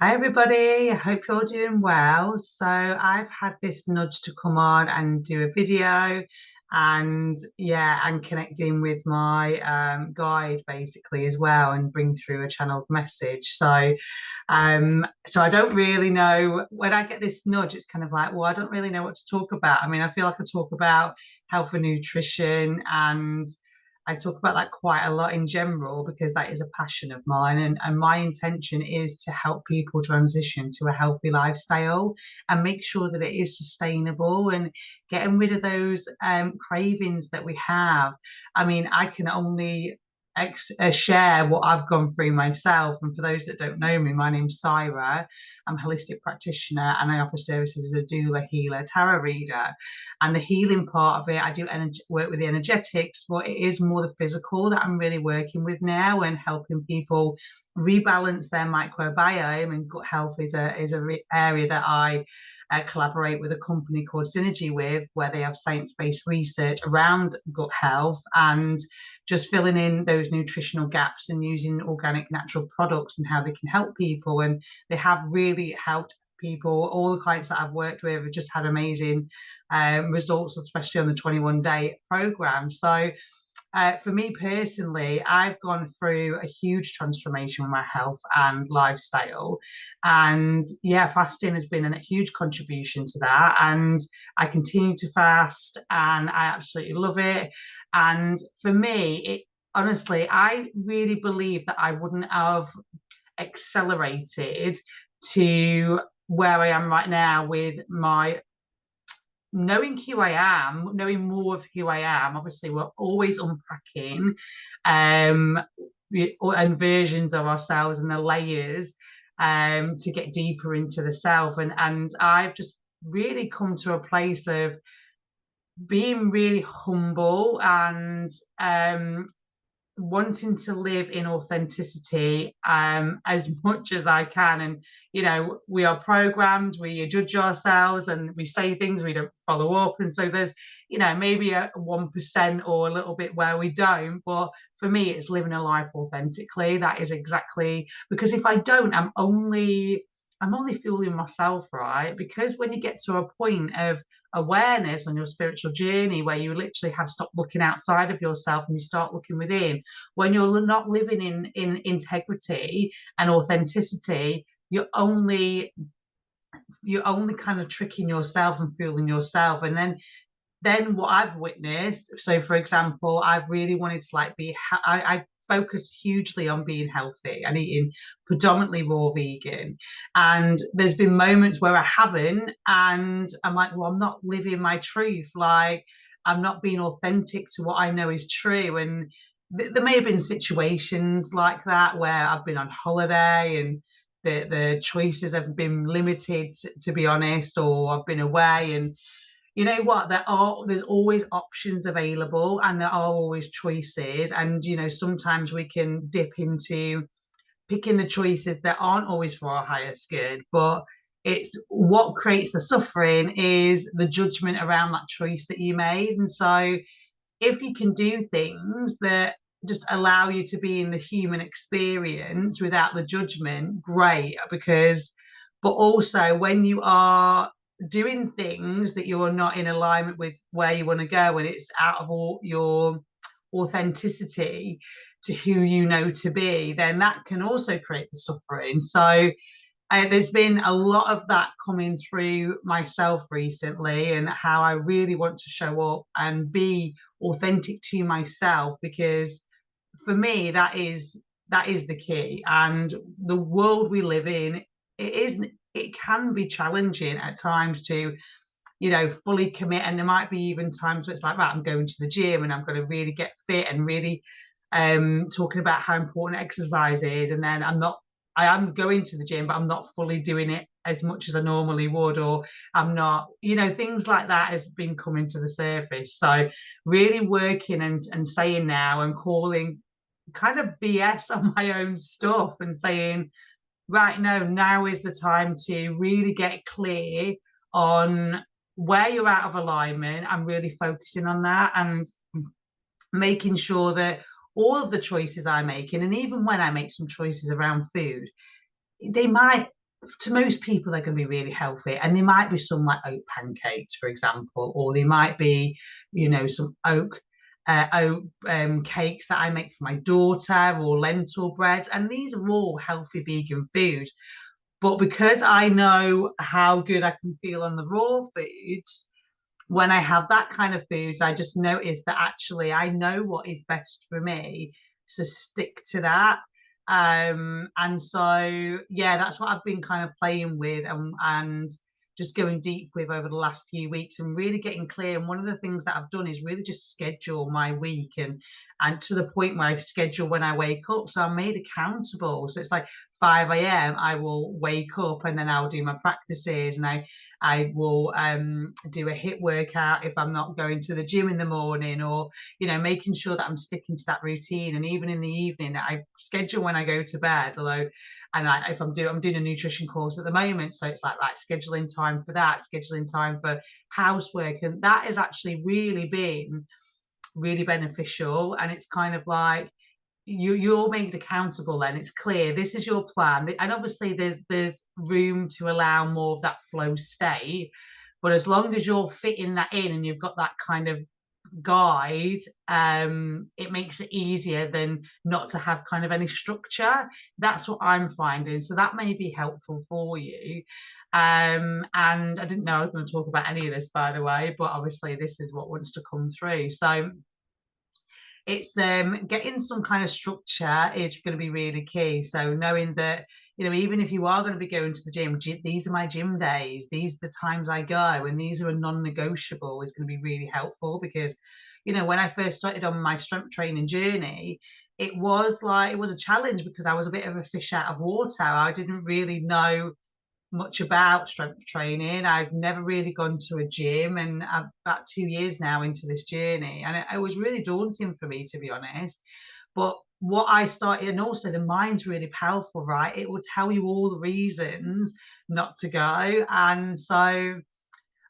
Hi everybody, I hope you're doing well. So I've had this nudge to come on and do a video and connecting with my guide basically as well and bring through a channeled message. So I don't really know when I get this nudge, it's kind of like, well, I don't really know what to talk about. I mean, I feel like I talk about health and nutrition and I talk about that quite a lot in general because that is a passion of mine. And my intention is to help people transition to a healthy lifestyle and make sure that it is sustainable and getting rid of those cravings that we have. I mean, I can only share what I've gone through myself. And for those that don't know me, my name's Syra. I'm a holistic practitioner and I offer services as a doula, healer, tarot reader. And the healing part of it, I do work with the energetics, but it is more the physical that I'm really working with now and helping people rebalance their microbiome. And gut health is a area that I collaborate with a company called Synergy with, where they have science-based research around gut health and just filling in those nutritional gaps and using organic natural products and how they can help people. And they have really helped people. All the clients that I've worked with have just had amazing results, especially on the 21-day program. So for me personally, I've gone through a huge transformation with my health and lifestyle. And yeah, fasting has been a huge contribution to that. And I continue to fast and I absolutely love it. And for me, it honestly, I really believe that I wouldn't have accelerated to where I am right now with my knowing who I am, knowing more of who I am. Obviously, we're always unpacking um, and versions of ourselves and the layers to get deeper into the self. And I've just really come to a place of being really humble and wanting to live in authenticity as much as I can. And, you know, we are programmed, we judge ourselves and we say things we don't follow up. And so there's, you know, maybe a 1% or a little bit where we don't. But for me, it's living a life authentically. That is exactly because if I don't, I'm only fooling myself, right? Because when you get to a point of awareness on your spiritual journey where you literally have stopped looking outside of yourself and you start looking within, when you're not living in integrity and authenticity, you're only kind of tricking yourself and fooling yourself. And then what I've witnessed, so for example, I've really wanted to like I focus hugely on being healthy and eating predominantly raw vegan. And there's been moments where I haven't, and I'm like, well, I'm not living my truth. Like, I'm not being authentic to what I know is true. And there may have been situations like that where I've been on holiday and the choices have been limited, to be honest, or I've been away and you know what, there's always options available and there are always choices. And you know, sometimes we can dip into picking the choices that aren't always for our highest good, but it's what creates the suffering is the judgment around that choice that you made. And so if you can do things that just allow you to be in the human experience without the judgment, great. Because but also when you are doing things that you are not in alignment with where you want to go and it's out of all your authenticity to who you know to be, then that can also create the suffering. So there's been a lot of that coming through myself recently and how I really want to show up and be authentic to myself, because for me that is the key. And the world we live in, it can be challenging at times to, you know, fully commit. And there might be even times where it's like, right, I'm going to the gym and I'm going to really get fit and really talking about how important exercise is. And then I am going to the gym, but I'm not fully doing it as much as I normally would, or I'm not, you know, things like that has been coming to the surface. So really working and saying now and calling kind of BS on my own stuff and saying, right, no, now is the time to really get clear on where you're out of alignment and really focusing on that and making sure that all of the choices I'm making, and even when I make some choices around food, they might to most people they're going to be really healthy, and they might be some like oat pancakes, for example, or they might be, some oat cakes that I make for my daughter, or lentil breads, and these are all healthy vegan food. But because I know how good I can feel on the raw foods, when I have that kind of foods, I just notice that actually I know what is best for me. So stick to that. And so yeah, that's what I've been kind of playing with, and just going deep with over the last few weeks, and really getting clear. And one of the things that I've done is really just schedule my week, and to the point where I schedule when I wake up. So I'm made accountable. So it's like 5 a.m. I will wake up, and then I'll do my practices, and I will do a HIIT workout if I'm not going to the gym in the morning, or making sure that I'm sticking to that routine. And even in the evening, I schedule when I go to bed. Although, and if I'm doing a nutrition course at the moment, so it's like right, scheduling time for that, scheduling time for housework, and that has actually really been really beneficial. And it's kind of like you're made accountable, then it's clear this is your plan, and obviously there's room to allow more of that flow state, but as long as you're fitting that in and you've got that kind of guide, it makes it easier than not to have kind of any structure. That's what I'm finding, so that may be helpful for you. And I didn't know I was going to talk about any of this, by the way, but obviously this is what wants to come through. So it's getting some kind of structure is going to be really key. So knowing that, even if you are going to be going to the gym, these are my gym days, these are the times I go, and these are a non-negotiable, is going to be really helpful. Because when I first started on my strength training journey, it was a challenge, because I was a bit of a fish out of water. I didn't really know much about strength training. I've never really gone to a gym, and I'm about 2 years now into this journey, and it was really daunting for me, to be honest. But what I started, and also the mind's really powerful, right? It will tell you all the reasons not to go. And so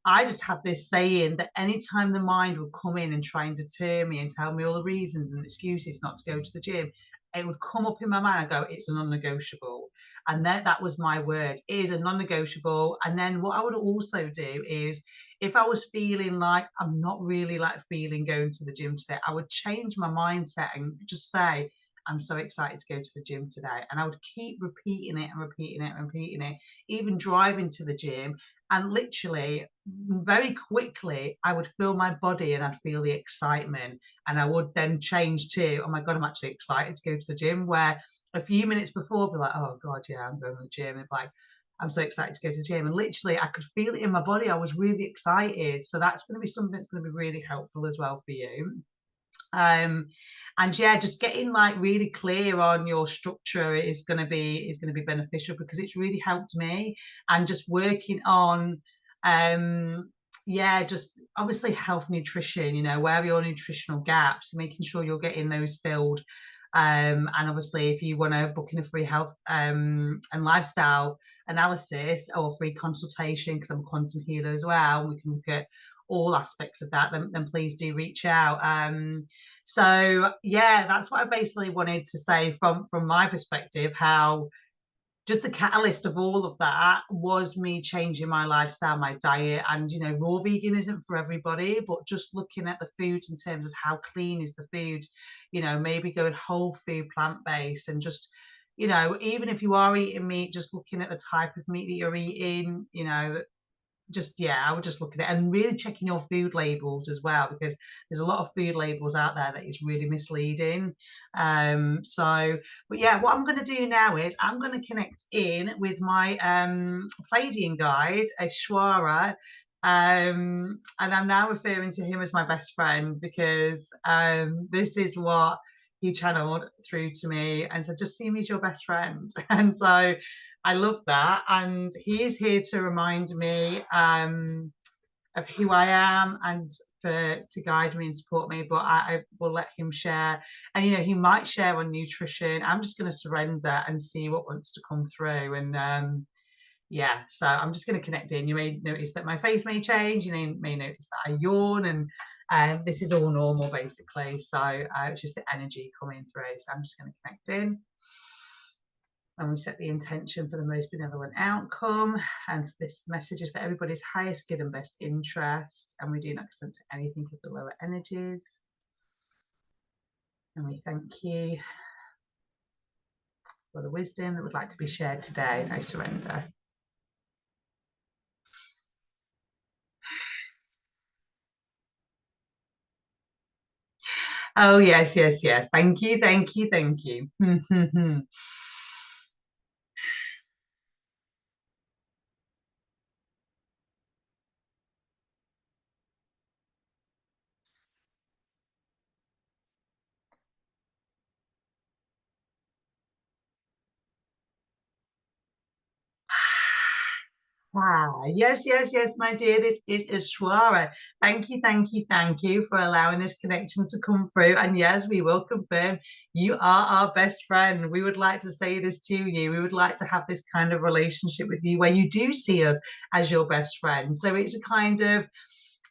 I just had this saying that anytime the mind would come in and try and deter me and tell me all the reasons and excuses not to go to the gym, it would come up in my mind. I go, it's a non-negotiable. And that was my word, is a non-negotiable. And then what I would also do is, if I was feeling like I'm not really like feeling going to the gym today, I would change my mindset and just say, I'm so excited to go to the gym today. And I would keep repeating it and repeating it and repeating it, even driving to the gym. And literally, very quickly, I would feel my body and I'd feel the excitement. And I would then change to, oh my God, I'm actually excited to go to the gym. Where a few minutes before, I'd be like, oh God, yeah, I'm going to the gym. It's like, I'm so excited to go to the gym. And literally, I could feel it in my body. I was really excited. So that's going to be something that's going to be really helpful as well for you. And yeah, just getting like really clear on your structure is going to be beneficial, because it's really helped me. And just working on yeah, just obviously health, nutrition, where are your nutritional gaps, making sure you're getting those filled. And obviously, if you want to book in a free health and lifestyle analysis or free consultation, because I'm a quantum healer as well, we can look at all aspects of that, then please do reach out. So yeah, that's what I basically wanted to say from my perspective, how just the catalyst of all of that was me changing my lifestyle, my diet. And raw vegan isn't for everybody, but just looking at the foods in terms of how clean is the food, maybe going whole food, plant-based, and just even if you are eating meat, just looking at the type of meat that you're eating, just yeah, I would just look at it, and really checking your food labels as well, because there's a lot of food labels out there that is really misleading. So but yeah, what I'm going to do now is I'm going to connect in with my Pleiadean guide, Ashwara. And I'm now referring to him as my best friend, because this is what he channeled through to me and said, just see me as your best friend. And so I love that. And he is here to remind me of who I am, and to guide me and support me. But I will let him share. And, he might share on nutrition. I'm just going to surrender and see what wants to come through. And yeah, so I'm just going to connect in. You may notice that my face may change. You may notice that I yawn. And this is all normal, basically. So it's just the energy coming through. So I'm just going to connect in. And we set the intention for the most benevolent outcome. And this message is for everybody's highest good and best interest. And we do not consent to anything of the lower energies. And we thank you for the wisdom that would like to be shared today. And I surrender. Oh, yes, yes, yes. Thank you, thank you, thank you. Ah, yes, yes, yes, my dear. This is Ishwara. Thank you, thank you, thank you for allowing this connection to come through. And yes, we will confirm you are our best friend. We would like to say this to you. We would like to have this kind of relationship with you where you do see us as your best friend. So it's a kind of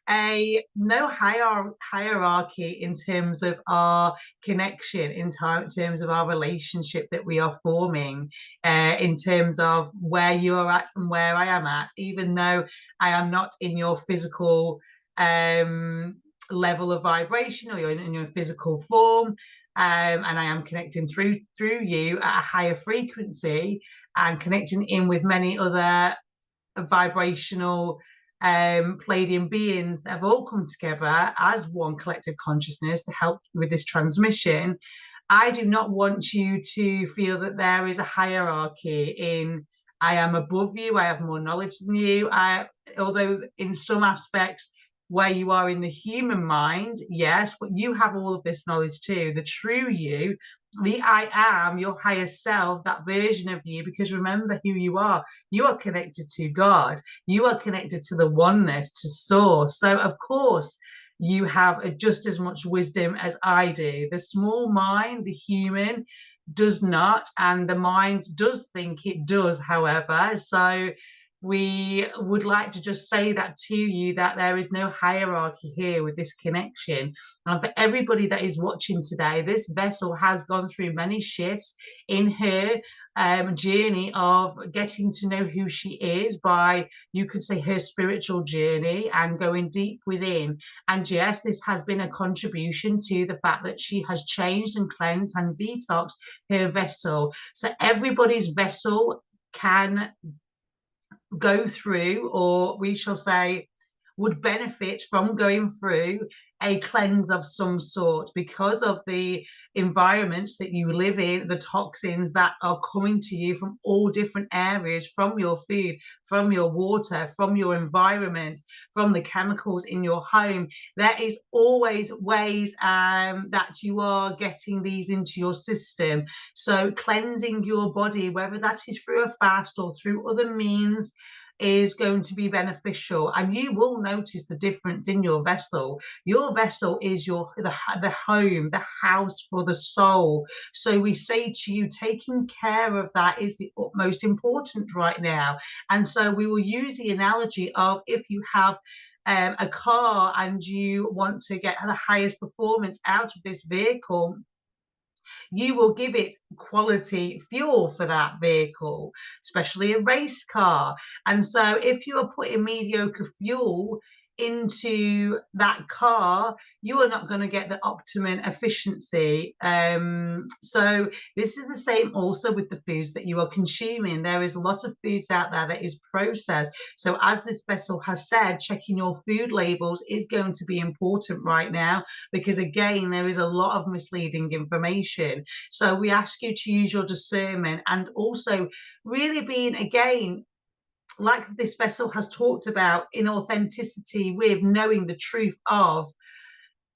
a no hierarchy in terms of our connection, in terms of our relationship that we are forming, in terms of where you are at and where I am at, even though I am not in your physical level of vibration, or you're in your physical form. And I am connecting through you at a higher frequency and connecting in with many other vibrational Pleiadian beings that have all come together as one collective consciousness to help with this transmission. I do not want you to feel that there is a hierarchy in I am above you, I have more knowledge than you. Although in some aspects where you are in the human mind, yes, but you have all of this knowledge too. The true you, the I am, your higher self, that version of you, because remember who you are. You are connected to God. You are connected to the oneness, to source. So, of course, you have just as much wisdom as I do. The small mind, the human, does not, and the mind does think it does, however. So, we would like to just say that to you, that there is no hierarchy here with this connection. And for everybody that is watching today, this vessel has gone through many shifts in her journey of getting to know who she is by, you could say, her spiritual journey and going deep within. And yes, this has been a contribution to the fact that she has changed and cleansed and detoxed her vessel. So everybody's vessel can go through, or we shall say, would benefit from going through a cleanse of some sort because of the environments that you live in, the toxins that are coming to you from all different areas, from your food, from your water, from your environment, from the chemicals in your home. There is always ways that you are getting these into your system. So cleansing your body, whether that is through a fast or through other means, is going to be beneficial, and you will notice the difference in your vessel. Your vessel is the home, the house for the soul. So we say to you, taking care of that is the utmost important right now. And so we will use the analogy of, if you have a car and you want to get the highest performance out of this vehicle, you will give it quality fuel for that vehicle, especially a race car. And so if you are putting mediocre fuel into that car, you are not going to get the optimum efficiency. So this is the same also with the foods that you are consuming. There is a lot of foods out there that is processed. So as this vessel has said, checking your food labels is going to be important right now, because again, there is a lot of misleading information. So we ask you to use your discernment, and also really being, again, like this vessel has talked about, in authenticity, with knowing the truth of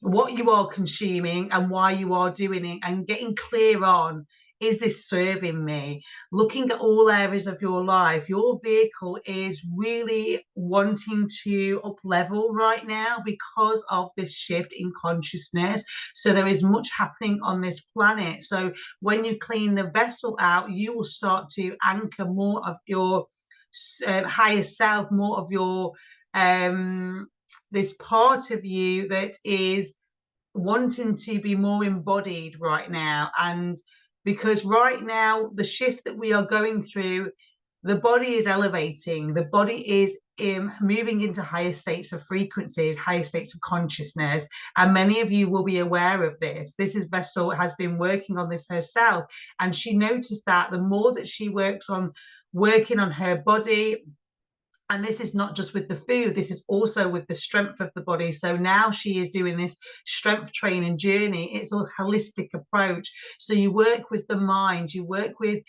what you are consuming and why you are doing it, and getting clear on, is this serving me? Looking at all areas of your life, your vehicle is really wanting to up level right now because of this shift in consciousness. So there is much happening on this planet. So when you clean the vessel out, you will start to anchor more of your higher self, more of your this part of you that is wanting to be more embodied right now, and because right now, the shift that we are going through, the body is elevating, the body is moving into higher states of frequencies, higher states of consciousness. And many of you will be aware of this. This is Vessel has been working on this herself. And she noticed that the more that she works on working on her body, and this is not just with the food, this is also with the strength of the body. So now she is doing this strength training journey. It's a holistic approach. So you work with the mind, you work with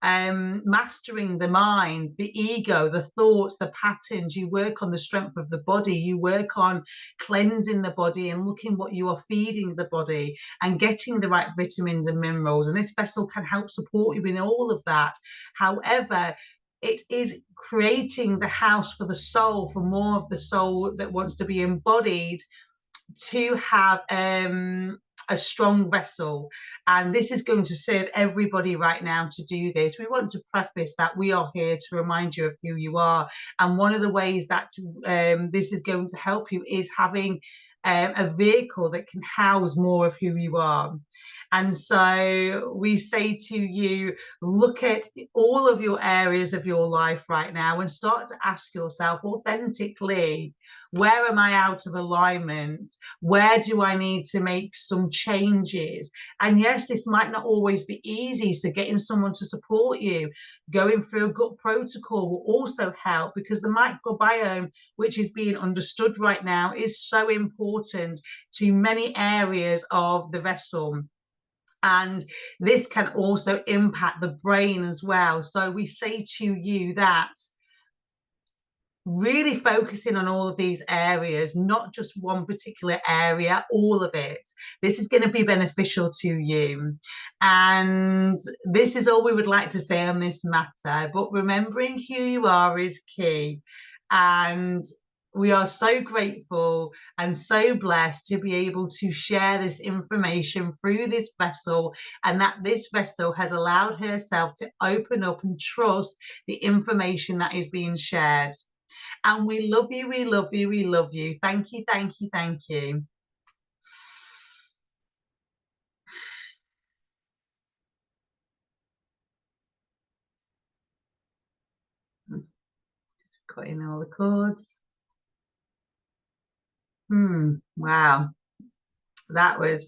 mastering the mind, the ego, the thoughts, the patterns. You work on the strength of the body, you work on cleansing the body and looking what you are feeding the body and getting the right vitamins and minerals. And this vessel can help support you in all of that. However, it is creating the house for the soul, for more of the soul that wants to be embodied, to have a strong vessel. And this is going to serve everybody right now to do this. We want to preface that we are here to remind you of who you are. And one of the ways that this is going to help you is having a vehicle that can house more of who you are. And so we say to you, look at all of your areas of your life right now and start to ask yourself authentically, where am I out of alignment? Where do I need to make some changes? And yes, this might not always be easy. So getting someone to support you, going through a gut protocol will also help, because the microbiome, which is being understood right now, is so important to many areas of the vessel. And this can also impact the brain as well. So we say to you that really focusing on all of these areas, not just one particular area, all of it. This is going to be beneficial to you. And this is all we would like to say on this matter. But remembering who you are is key. And we are so grateful and so blessed to be able to share this information through this vessel, and that this vessel has allowed herself to open up and trust the information that is being shared. And we love you, we love you, we love you. Thank you, thank you, thank you. Just cutting all the cords. Wow. That was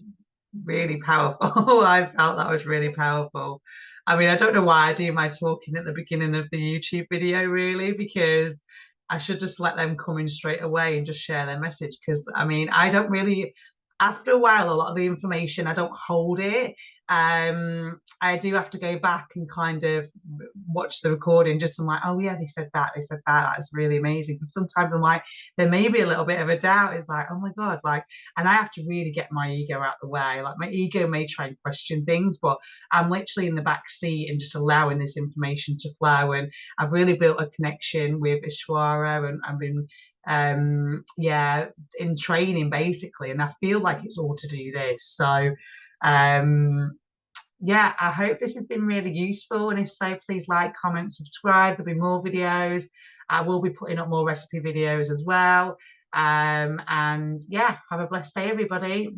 really powerful. I felt that was really powerful. I mean, I don't know why I do my talking at the beginning of the YouTube video, really, because I should just let them come in straight away and just share their message. Because I mean, I don't really, after a while, a lot of the information, I don't hold it. I do have to go back and kind of watch the recording, just I'm like, oh yeah, they said that. That's really amazing. Because sometimes I'm like, there may be a little bit of a doubt. It's like, oh my God, like, and I have to really get my ego out the way. Like my ego may try and question things, but I'm literally in the back seat and just allowing this information to flow. And I've really built a connection with Ishwara, and I've been yeah, in training basically, and I feel like it's all to do this. So yeah, I hope this has been really useful, and if so, please like, comment, subscribe. There'll be more videos. I will be putting up more recipe videos as well. And yeah, have a blessed day, everybody.